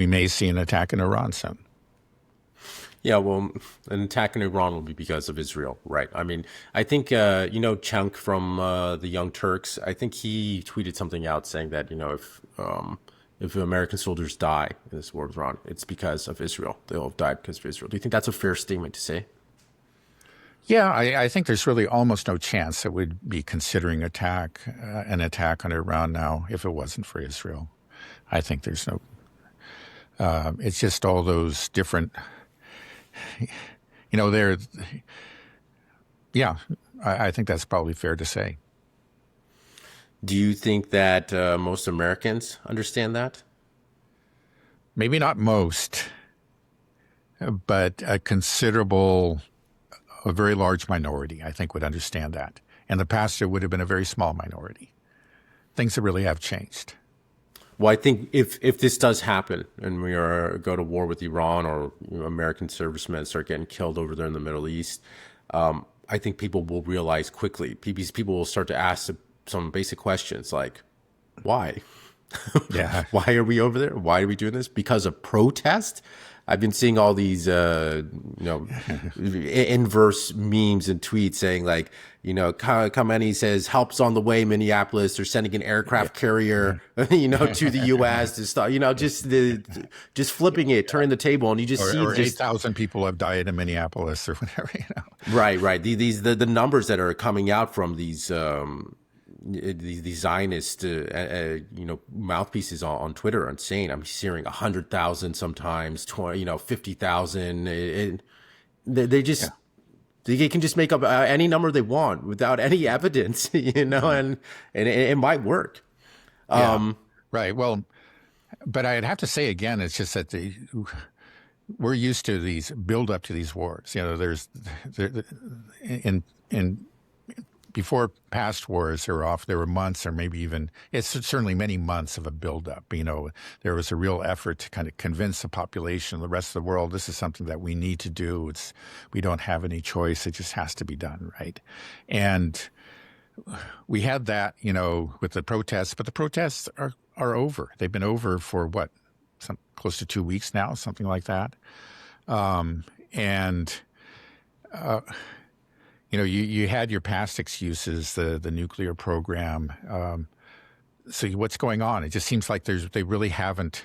We may see an attack in Iran soon. Yeah, well, an attack in Iran will be because of Israel, right? I mean, I think Chunk from the Young Turks. I think he tweeted something out saying that if American soldiers die in this war with Iran, it's because of Israel. They'll have died because of Israel. Do you think that's a fair statement to say? Yeah, I think there's really almost no chance that we'd be considering an attack on Iran now if it wasn't for Israel. I think there's no. It's just all those different. There. Yeah, I think that's probably fair to say. Do you think that most Americans understand that? Maybe not most, but a very large minority, I think, would understand that. And the past, it would have been a very small minority. Things that really have changed. Well, I think if this does happen and we go to war with Iran, or American servicemen start getting killed over there in the Middle East, I think people will realize quickly. People will start to ask some basic questions like, why? Yeah. Why are we over there? Why are we doing this? Because of protest? I've been seeing all these, inverse memes and tweets saying like, Khamenei says help's on the way, Minneapolis. They're sending an aircraft carrier, to the U.S. to stop, just flipping it, turning the table, and you just see 8,000 people have died in Minneapolis or whatever. Right. The numbers that are coming out from these Zionist, mouthpieces on Twitter are insane. I'm hearing 100,000 sometimes, 50,000. They just they can just make up any number they want without any evidence, and it might work. Right. Well, but I'd have to say again, it's just that we're used to these build up to these wars. In before past wars there were months, or maybe even, it's certainly many months of a buildup. There was a real effort to kind of convince the population, the rest of the world, this is something that we need to do. We don't have any choice. It just has to be done, right? And we had that, with the protests, but the protests are over. They've been over for what, close to 2 weeks now, something like that. You had your past excuses, the nuclear program. So what's going on? It just seems like they really haven't,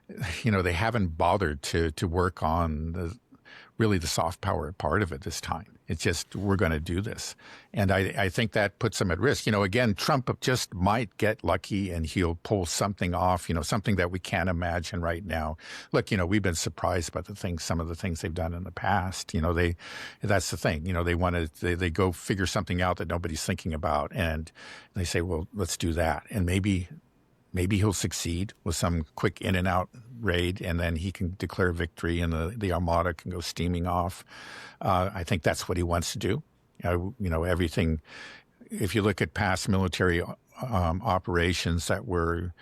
they haven't bothered to work on the soft power part of it this time. It's just, we're going to do this. And I think that puts them at risk. Again, Trump just might get lucky and he'll pull something off, something that we can't imagine right now. Look, we've been surprised by some of the things they've done in the past. That's the thing. They go figure something out that nobody's thinking about. And they say, well, let's do that. And maybe he'll succeed with some quick in and out raid, and then he can declare victory and the Armada can go steaming off. I think that's what he wants to do. Everything. If you look at past military operations that were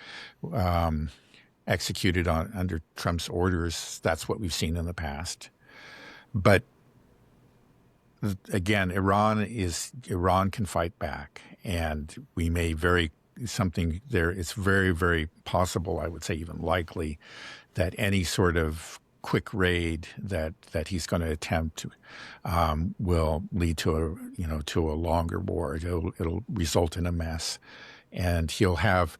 executed under Trump's orders, that's what we've seen in the past. But again, Iran can fight back, and we may something there. It's very, very possible, I would say even likely, that any sort of quick raid that he's going to attempt will lead to a longer war. It'll result in a mess, and he'll have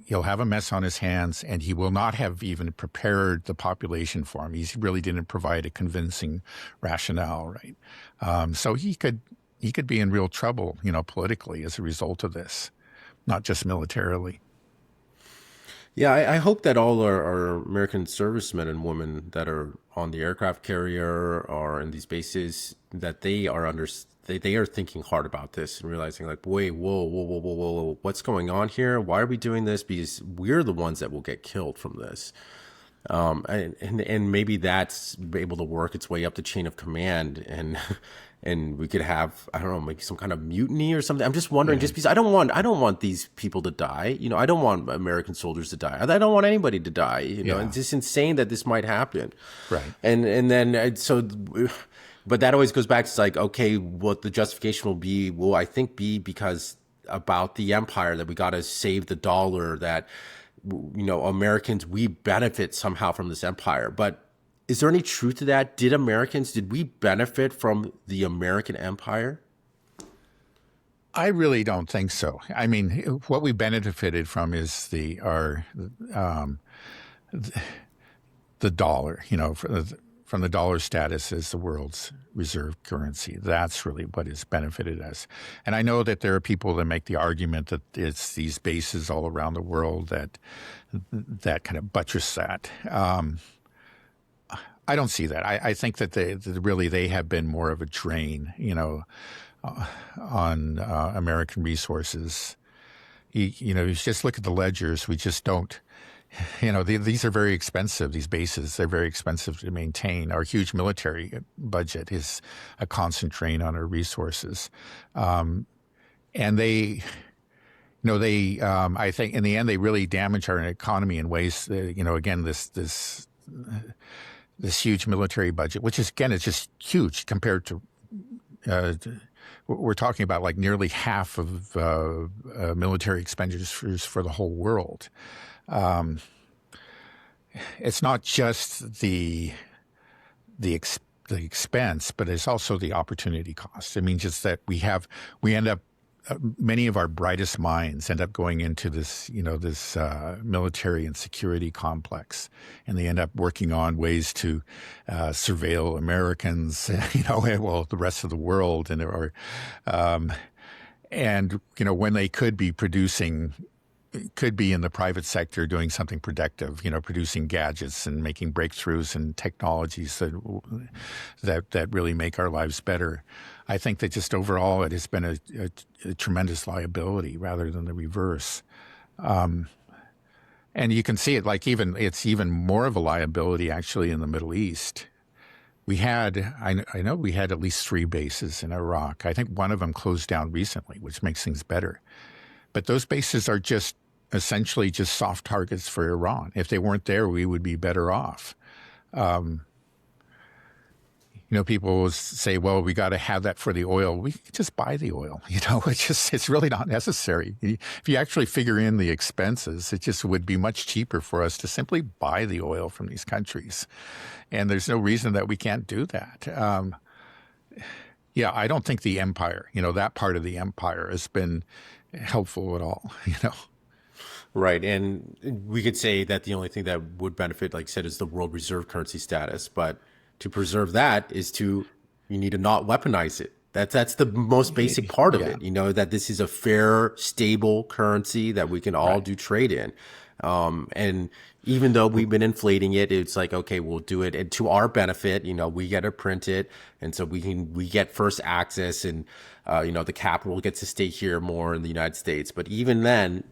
a mess on his hands, and he will not have even prepared the population for him. He really didn't provide a convincing rationale, right? So he could be in real trouble, politically as a result of this, not just militarily. Yeah, I hope that all our American servicemen and women that are on the aircraft carrier or in these bases, that they are thinking hard about this and realizing like, wait, whoa, what's going on here? Why are we doing this? Because we're the ones that will get killed from this. And maybe that's able to work its way up the chain of command, and we could have, I don't know, maybe some kind of mutiny or something. I'm just wondering, just because I don't want these people to die. I don't want American soldiers to die. I don't want anybody to die. It's just insane that this might happen. Right. And then but that always goes back to like, okay, what the justification will I think be because about the empire, that we got to save the dollar, that Americans, we benefit somehow from this empire. But is there any truth to that? Did we benefit from the American empire? I really don't think so. I mean, what we benefited from is um, the dollar. From the dollar status as the world's reserve currency. That's really what has benefited us. And I know that there are people that make the argument that it's these bases all around the world that kind of buttress that. I don't see that. I think that they have been more of a drain, on American resources. You just look at the ledgers. We just don't. These are very expensive. These bases, they're very expensive to maintain. Our huge military budget is a constant drain on our resources, and I think in the end they really damage our economy in ways. Again, this huge military budget, which is just huge compared to. We're talking about like nearly half of military expenditures for the whole world. It's not just the expense, but it's also the opportunity cost. I mean, just that we end up many of our brightest minds end up going into this military and security complex, and they end up working on ways to surveil Americans, the rest of the world, and when they could be in the private sector doing something productive, producing gadgets and making breakthroughs and technologies that really make our lives better. I think that just overall it has been a tremendous liability rather than the reverse. And you can see it it's even more of a liability actually in the Middle East. I know we had at least 3 bases in Iraq. I think one of them closed down recently, which makes things better. But those bases are essentially just soft targets for Iran. If they weren't there, we would be better off. People will say, well, we got to have that for the oil. We could just buy the oil. It's really not necessary. If you actually figure in the expenses, it just would be much cheaper for us to simply buy the oil from these countries. And there's no reason that we can't do that. I don't think the empire, that part of the empire has been helpful at all, Right. And we could say that the only thing that would benefit, like I said, is the world reserve currency status. But to preserve that you need to not weaponize it. That's the most basic part of it, that this is a fair, stable currency that we can all do trade in. And even though we've been inflating it, it's like, okay, we'll do it. And to our benefit, we get to print it. And so we get first access and, the capital gets to stay here more in the United States. But even then,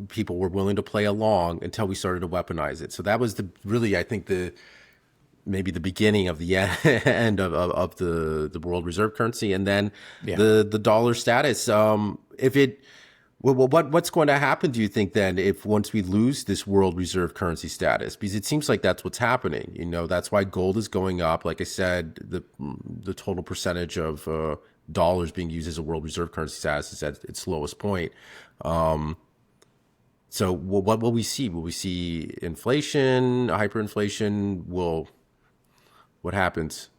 people were willing to play along until we started to weaponize it. So that was I think maybe the beginning of the end of the world reserve currency. And then the dollar status, what's going to happen, do you think, then, if once we lose this world reserve currency status? Because it seems like that's what's happening. That's why gold is going up. Like I said, the total percentage of dollars being used as a world reserve currency status is at its lowest point. So what will we see? Will we see inflation, hyperinflation? What happens?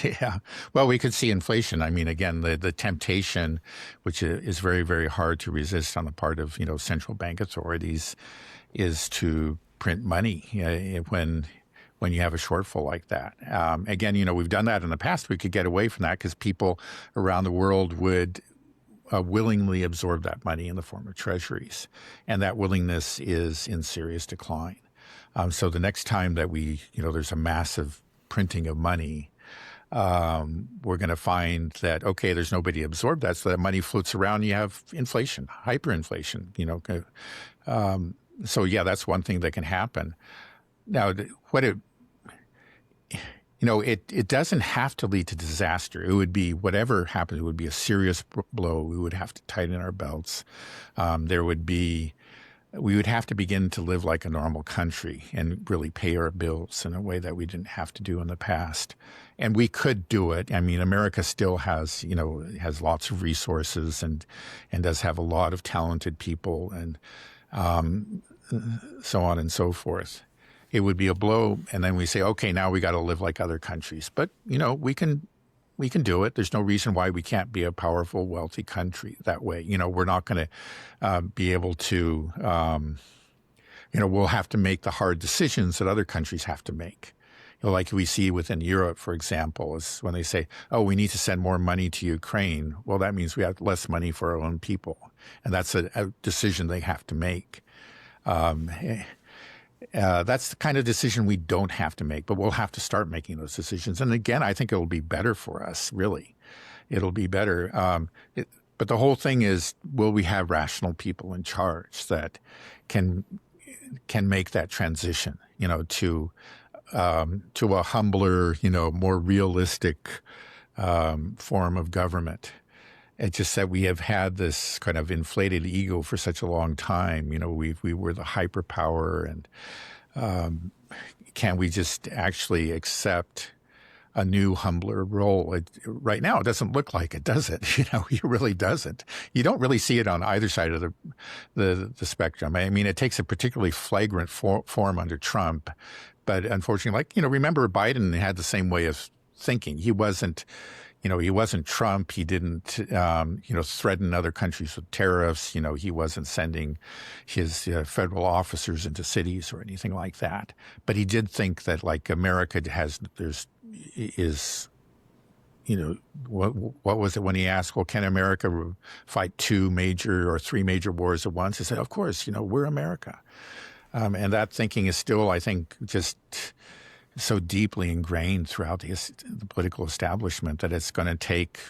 Yeah. Well, we could see inflation. I mean, again, the temptation, which is very, very hard to resist on the part of, central bank authorities, is to print money when you have a shortfall like that. Again, we've done that in the past. We could get away from that because people around the world would willingly absorb that money in the form of treasuries. And that willingness is in serious decline. So the next time that there's a massive printing of money, we're going to find that, okay, there's nobody to absorb that, so that money floats around. You have inflation, hyperinflation, so yeah, that's one thing that can happen. Now, it doesn't have to lead to disaster. It would be whatever happens. It would be a serious blow. We would have to tighten our belts. We would have to begin to live like a normal country and really pay our bills in a way that we didn't have to do in the past. And we could do it. I mean, America still has lots of resources and does have a lot of talented people. And so on and so forth. It would be a blow, and then we say, okay, now we got to live like other countries. But we can do it. There's no reason why we can't be a powerful, wealthy country that way. We're not going to be able to. We'll have to make the hard decisions that other countries have to make. Like we see within Europe, for example, is when they say, oh, we need to send more money to Ukraine. Well, that means we have less money for our own people. And that's a decision they have to make. That's the kind of decision we don't have to make, but we'll have to start making those decisions. And again, I think it'll be better for us, really. It'll be better. But the whole thing is, will we have rational people in charge that can make that transition, to a humbler, more realistic form of government. It's just that we have had this kind of inflated ego for such a long time. We were the hyperpower, and can we just actually accept a new, humbler role? Right now, it doesn't look like it, does it? It really doesn't. You don't really see it on either side of the spectrum. I mean, it takes a particularly flagrant form under Trump. But unfortunately, remember Biden had the same way of thinking. He wasn't Trump. He didn't, threaten other countries with tariffs. He wasn't sending his federal officers into cities or anything like that. But he did think that America what was it when he asked, well, can America fight 2 major or 3 major wars at once? He said, of course, we're America. And that thinking is still, I think, just so deeply ingrained throughout the political establishment that it's going to take,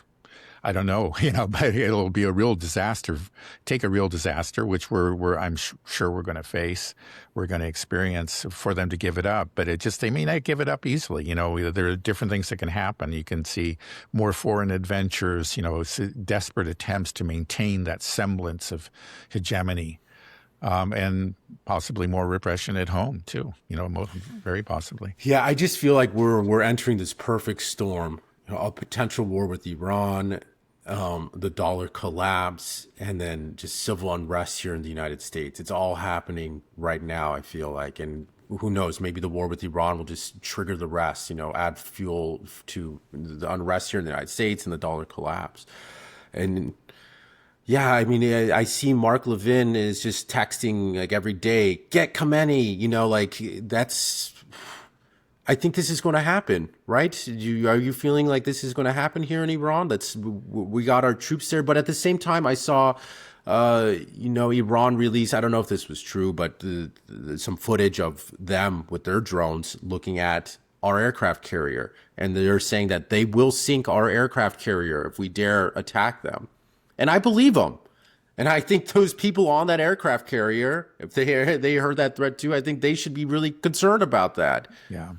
I don't know, but it'll be a real disaster, take a real disaster, which I'm sure we're going to face, we're going to experience for them to give it up. But they may not give it up easily. There are different things that can happen. You can see more foreign adventures, desperate attempts to maintain that semblance of hegemony. And possibly more repression at home too. Very possibly. Yeah, I just feel like we're entering this perfect storm. A potential war with Iran, the dollar collapse, and then just civil unrest here in the United States. It's all happening right now, I feel like. And who knows, maybe the war with Iran will just trigger the rest, add fuel to the unrest here in the United States and the dollar collapse. And yeah, I mean, I see Mark Levin is just texting every day, get Khamenei, that's, I think this is going to happen, right? Are you feeling like this is going to happen here in Iran? We got our troops there. But at the same time, I saw, Iran release, I don't know if this was true, but some footage of them with their drones looking at our aircraft carrier. And they're saying that they will sink our aircraft carrier if we dare attack them. And I believe them. And I think those people on that aircraft carrier, if they heard that threat too, I think they should be really concerned about that. Yeah.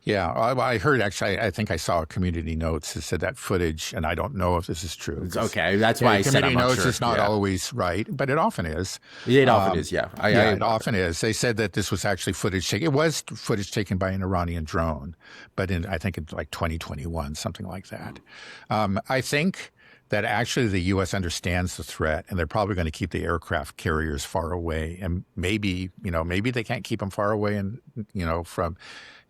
Yeah, I heard, actually, I think I saw a community notes that said that footage, and I don't know if this is true. Okay, that's why I said I'm not sure. Community notes is not always right, but it often is. It often is, yeah. It often is. They said that this was actually footage taken. It was footage taken by an Iranian drone, but I think in 2021, something like that. I think that actually the U.S. understands the threat, and they're probably going to keep the aircraft carriers far away. And maybe they can't keep them far away, and from.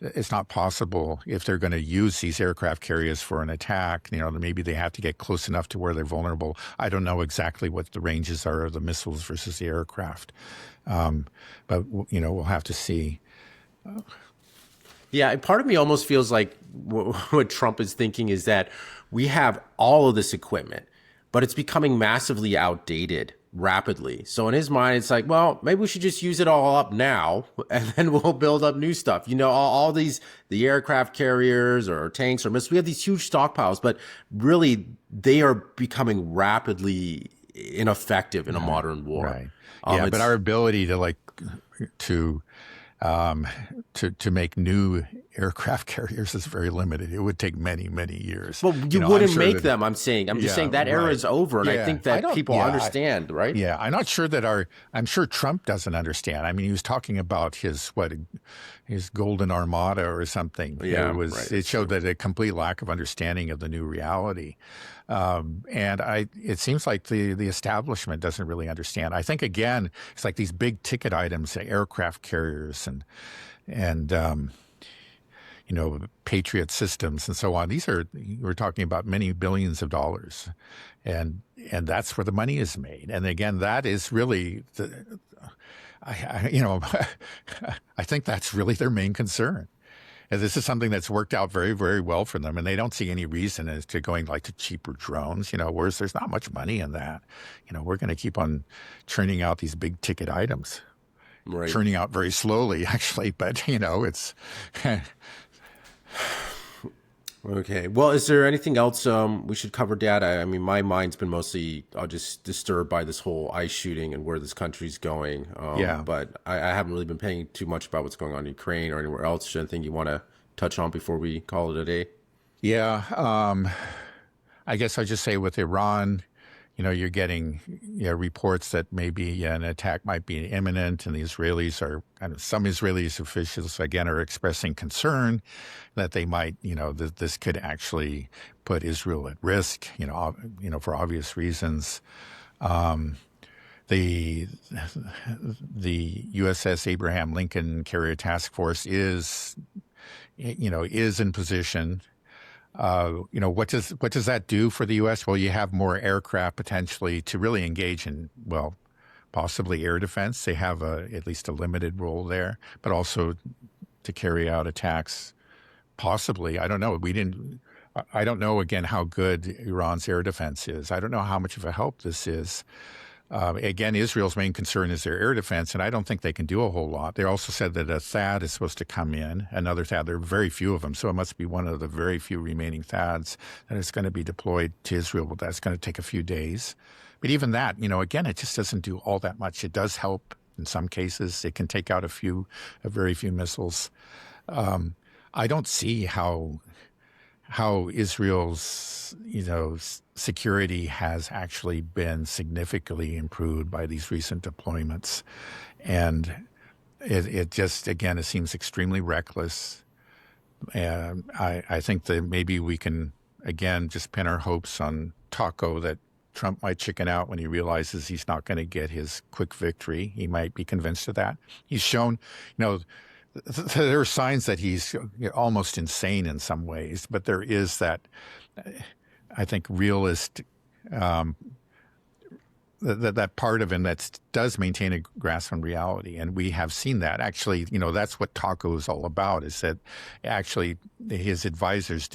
It's not possible if they're going to use these aircraft carriers for an attack. Maybe they have to get close enough to where they're vulnerable. I don't know exactly what the ranges are of the missiles versus the aircraft, but we'll have to see. Yeah, part of me almost feels like what Trump is thinking is that we have all of this equipment, but it's becoming massively outdated rapidly. So in his mind, it's like, well, maybe we should just use it all up now, and then we'll build up new stuff. All the aircraft carriers or tanks or missiles, we have these huge stockpiles, but really they are becoming rapidly ineffective in a modern war. Right. But our ability to make new aircraft carriers is very limited. It would take many, many years. Well, you I'm wouldn't sure make that, them. I'm just saying that era right. is over, and I Yeah, think that people understand, right? yeah, I'm not sure that I'm sure Trump doesn't understand. I mean, he was talking about his golden armada or something. Yeah, right. It showed that a complete lack of understanding of the new reality. It seems like the establishment doesn't really understand. I think, again, it's like these big ticket items, aircraft carriers and Patriot systems and so on. We're talking about many billions of dollars, and that's where the money is made. And again, that is really I think that's really their main concern. And this is something that's worked out very, very well for them, and they don't see any reason as to going like to cheaper drones. Whereas there's not much money in that. We're going to keep on churning out these big ticket items. Right. Churning out very slowly, actually, but it's. Okay. Well, is there anything else we should cover, Dad? I mean, my mind's been mostly just disturbed by this whole ICE shooting and where this country's going. But I haven't really been paying too much about what's going on in Ukraine or anywhere else. Is there anything you want to touch on before we call it a day? Yeah. I guess I'll just say with Iran, you're getting reports that maybe an attack might be imminent, and the Israelis some Israeli officials again are expressing concern that they might, that this could actually put Israel at risk, for obvious reasons. The USS Abraham Lincoln Carrier Task Force is in position. What does that do for the U.S.? Well, you have more aircraft potentially to really engage in, possibly air defense. They have at least a limited role there, but also to carry out attacks. Possibly, I don't know. I don't know again how good Iran's air defense is. I don't know how much of a help this is. Again, Israel's main concern is their air defense, and I don't think they can do a whole lot. They also said that a THAAD is supposed to come in, another THAAD. There are very few of them, so it must be one of the very few remaining THAADs that is going to be deployed to Israel. But that's going to take a few days. But even that, again, it just doesn't do all that much. It does help in some cases. It can take out a very few missiles. I don't see how Israel's security has actually been significantly improved by these recent deployments, and it just, again, it seems extremely reckless. And I think that maybe we can again just pin our hopes on Taco that Trump might chicken out when he realizes he's not going to get his quick victory. He might be convinced of that. He's shown, there are signs that he's almost insane in some ways, but there is that, I think, realist, that part of him that does maintain a grasp on reality. And we have seen that. Actually, that's what Taco is all about, is that actually his advisors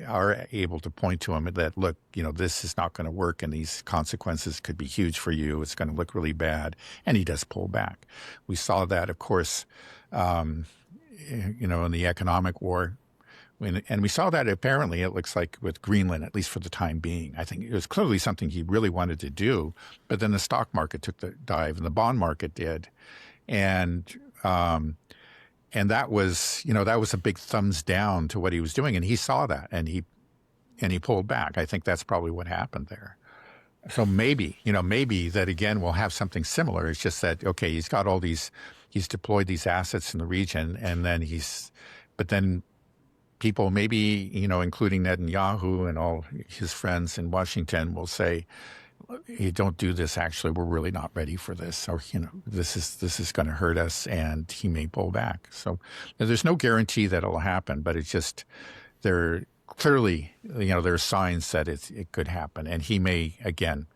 are able to point to him that, look, this is not going to work and these consequences could be huge for you. It's going to look really bad. And he does pull back. We saw that, of course, in the economic war. And we saw that apparently, it looks like, with Greenland, at least for the time being. I think it was clearly something he really wanted to do, but then the stock market took the dive and the bond market did. And that was, that was a big thumbs down to what he was doing. And he saw that and he pulled back. I think that's probably what happened there. So maybe that again, we'll have something similar. It's just that, okay, he's deployed these assets in the region and then but then people maybe, including Netanyahu and all his friends in Washington will say, hey, don't do this. Actually, we're really not ready for this. Or, this is going to hurt us, and he may pull back. So there's no guarantee that it'll happen, but it's just there clearly, there are signs that it could happen. And he may, again,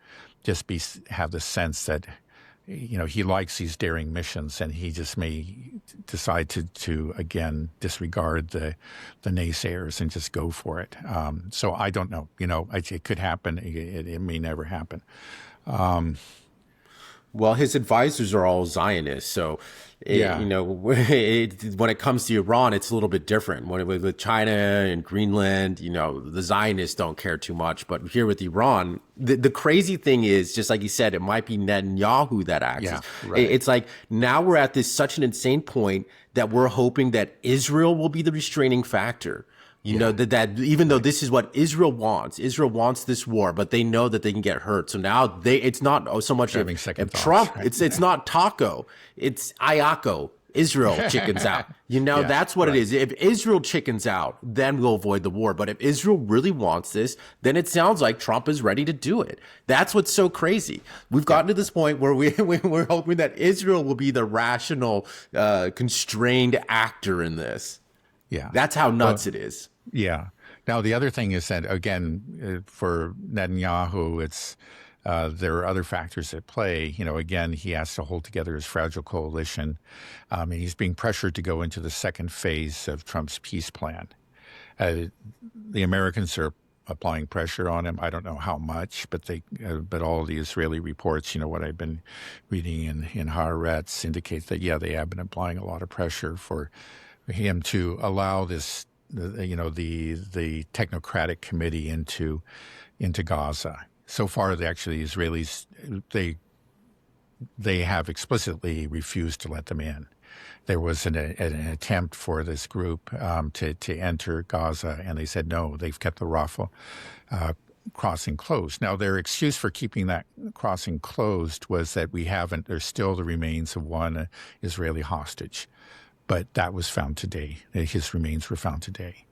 just have the sense that, he likes these daring missions, and he just may decide to again disregard the naysayers and just go for it. So I don't know. It could happen. It may never happen. Well, his advisors are all Zionists, so when it comes to Iran, it's a little bit different. With China and Greenland, the Zionists don't care too much. But here with Iran, the crazy thing is, just like you said, it might be Netanyahu that acts. Yeah, right. It's like now we're at such an insane point that we're hoping that Israel will be the restraining factor. You know, that even though this is what Israel wants this war, but they know that they can get hurt. So now it's not so much if Trump, right? it's not Taco, it's Ayako. Israel chickens out. You know, that's what it is. If Israel chickens out, then we'll avoid the war. But if Israel really wants this, then it sounds like Trump is ready to do it. That's what's so crazy. We've gotten to this point where we're hoping that Israel will be the rational, constrained actor in this. Yeah. That's how nuts it is. Yeah. Now, the other thing is that, again, for Netanyahu, there are other factors at play. You know, again, he has to hold together his fragile coalition. And he's being pressured to go into the second phase of Trump's peace plan. The Americans are applying pressure on him. I don't know how much, but but all of the Israeli reports, you know, what I've been reading in Haaretz indicates that, they have been applying a lot of pressure for him to allow this, the technocratic committee into Gaza. So far, the Israelis, they have explicitly refused to let them in. There was an attempt for this group to enter Gaza, and they said no. They've kept the Rafah crossing closed. Now, their excuse for keeping that crossing closed was that there's still the remains of one Israeli hostage. But that was found today. His remains were found today.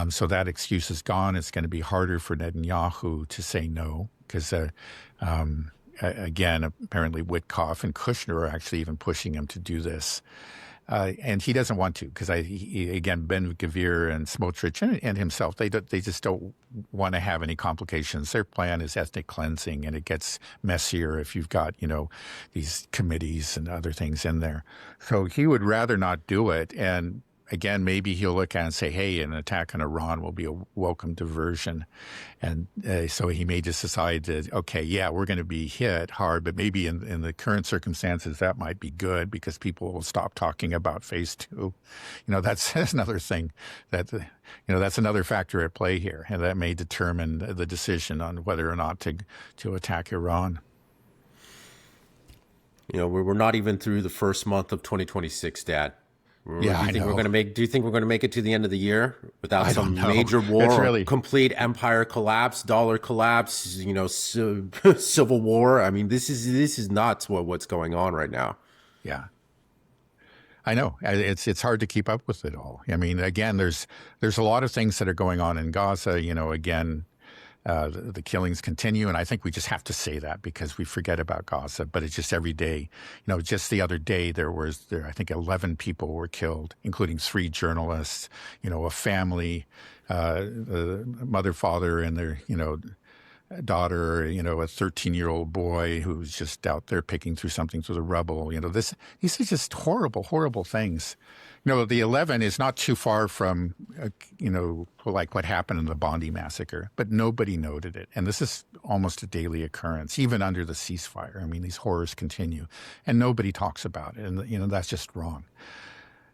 So that excuse is gone. It's going to be harder for Netanyahu to say no because, again, apparently Witkoff and Kushner are actually even pushing him to do this. And he doesn't want to because, again, Ben-Gvir and Smotrich and himself, they just don't want to have any complications. Their plan is ethnic cleansing, and it gets messier if you've got, these committees and other things in there. So he would rather not do it. And again, maybe he'll look at it and say, hey, an attack on Iran will be a welcome diversion. And so he may just decide that, okay, we're going to be hit hard, but maybe in the current circumstances, that might be good because people will stop talking about phase two. That's another thing that, that's another factor at play here. And that may determine the decision on whether or not to attack Iran. We're not even through the first month of 2026, Dad. Do you think we're going to make it to the end of the year without some major war, complete empire collapse, dollar collapse, civil war? I mean, this is nuts what's going on right now. Yeah. I know it's hard to keep up with it all. I mean, again, there's a lot of things that are going on in Gaza. Again, the killings continue, and I think we just have to say that because we forget about Gaza. But it's just every day. Just the other day I think 11 people were killed, including 3 journalists. A family, the mother, father, and their daughter. A 13-year-old boy who's just out there picking through something through the rubble. These are just horrible, horrible things. The 11 is not too far from, like what happened in the Bondi massacre, but nobody noted it. And this is almost a daily occurrence, even under the ceasefire. I mean, these horrors continue, and nobody talks about it. And, that's just wrong.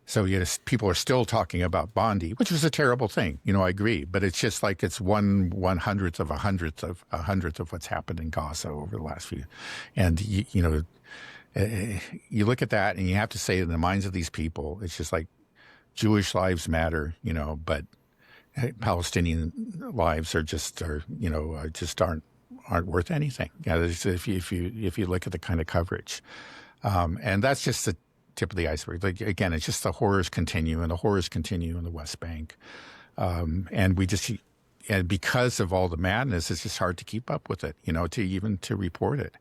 So, people are still talking about Bondi, which was a terrible thing. I agree. But it's just like it's 1/100th of 100th of what's happened in Gaza over the last few. And, you look at that and you have to say in the minds of these people, it's just like Jewish lives matter, but Palestinian lives just aren't worth anything. If you look at the kind of coverage, and that's just the tip of the iceberg. Like, again, it's just the horrors continue, and the horrors continue in the West Bank, and because of all the madness, it's just hard to keep up with it, to report it.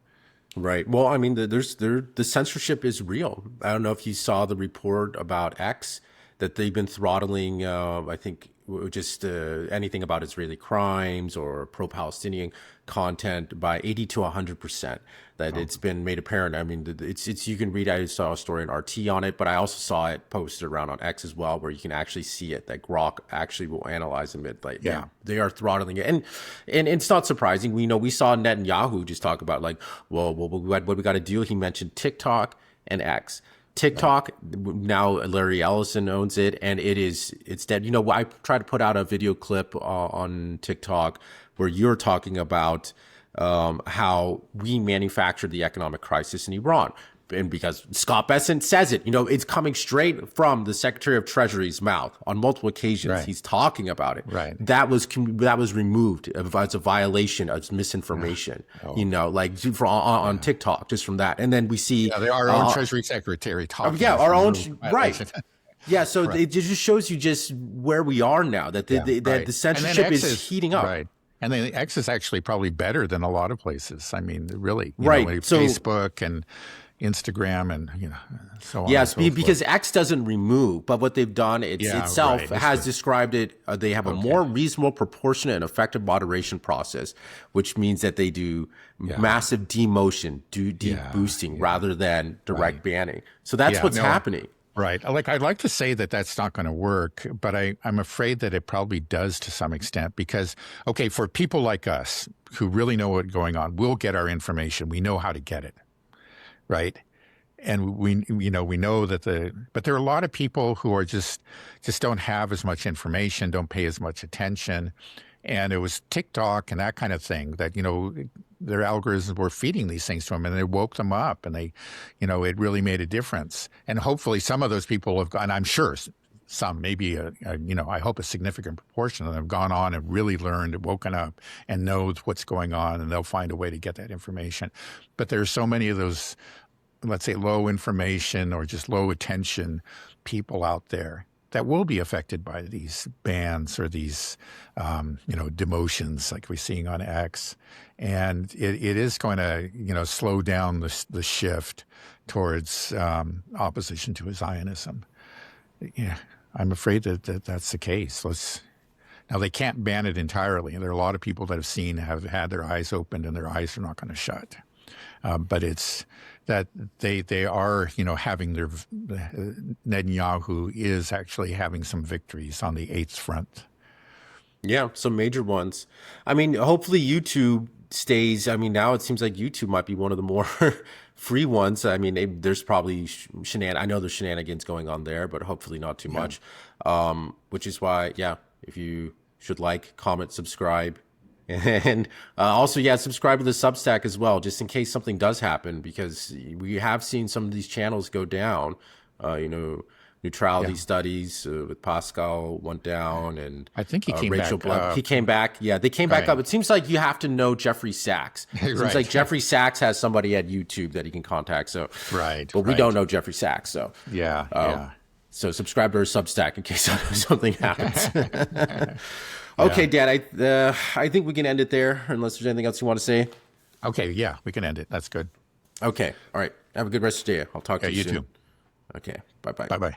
Right. Well, I mean, the censorship is real. I don't know if you saw the report about X that they've been throttling, I think, just anything about Israeli crimes or pro-Palestinian content by 80 to 100%. That it's been made apparent. I mean, it's you can read. I saw a story in RT on it, but I also saw it posted around on X as well, where you can actually see it. That Grok actually will analyze them. They are throttling it, and it's not surprising. We saw Netanyahu just talk about what we got to do. He mentioned TikTok and X. TikTok, now Larry Ellison owns it, and it's dead. I tried to put out a video clip on TikTok where you're talking about how we manufactured the economic crisis in Iran. and because Scott Bessent says it, it's coming straight from the Secretary of Treasury's mouth on multiple occasions. Right. He's talking about it. Right. That was removed as a violation of misinformation. On TikTok, just from that, and then we see our own Treasury Secretary talking. Our own right. Yeah, so it just shows you just where we are now. That the censorship is heating up. Right. And then X is actually probably better than a lot of places. I mean, really, So, Facebook and Instagram and so on. Yes, and so because forth. X doesn't remove, but what they've done itself has described it. They have a more reasonable, proportionate, and effective moderation process, which means that they do massive demotion, boosting rather than direct banning. So that's what's happening. Right. I'd like to say that that's not going to work, but I'm afraid that it probably does to some extent because, for people like us who really know what's going on, we'll get our information. We know how to get it. Right. And we know that but there are a lot of people who are just don't have as much information, don't pay as much attention. And it was TikTok and that kind of thing that, their algorithms were feeding these things to them and they woke them up and they, it really made a difference. And hopefully some of those people have gone, I'm sure some, maybe, I hope a significant proportion of them have gone on and really learned, woken up and knows what's going on and they'll find a way to get that information. But there's so many of those, let's say, low information or just low attention people out there that will be affected by these bans or these, demotions like we're seeing on X. And it is going to, slow down the shift towards opposition to Zionism. Yeah, I'm afraid that that's the case. Now, they can't ban it entirely. There are a lot of people that have had their eyes opened and their eyes are not going to shut. But it's that they are, having Netanyahu is actually having some victories on the eighth front. Yeah, some major ones. I mean, hopefully YouTube stays. I mean, now it seems like YouTube might be one of the more free ones. I mean, there's probably I know there's shenanigans going on there, but hopefully not too much. Which is why, if you should like, comment, subscribe. And also, subscribe to the Substack as well, just in case something does happen, because we have seen some of these channels go down. Neutrality studies with Pascal went down, and I think he came Rachel back. Blunt. He came back. Yeah, they came back up. It seems like you have to know Jeffrey Sachs. It seems like Jeffrey Sachs has somebody at YouTube that he can contact. So but we don't know Jeffrey Sachs. So so subscribe to our Substack in case something happens. Okay, Dad, I think we can end it there unless there's anything else you want to say. Okay, yeah, we can end it. That's good. Okay, all right. Have a good rest of the day. I'll talk to you soon. You too. Okay, bye-bye. Bye-bye.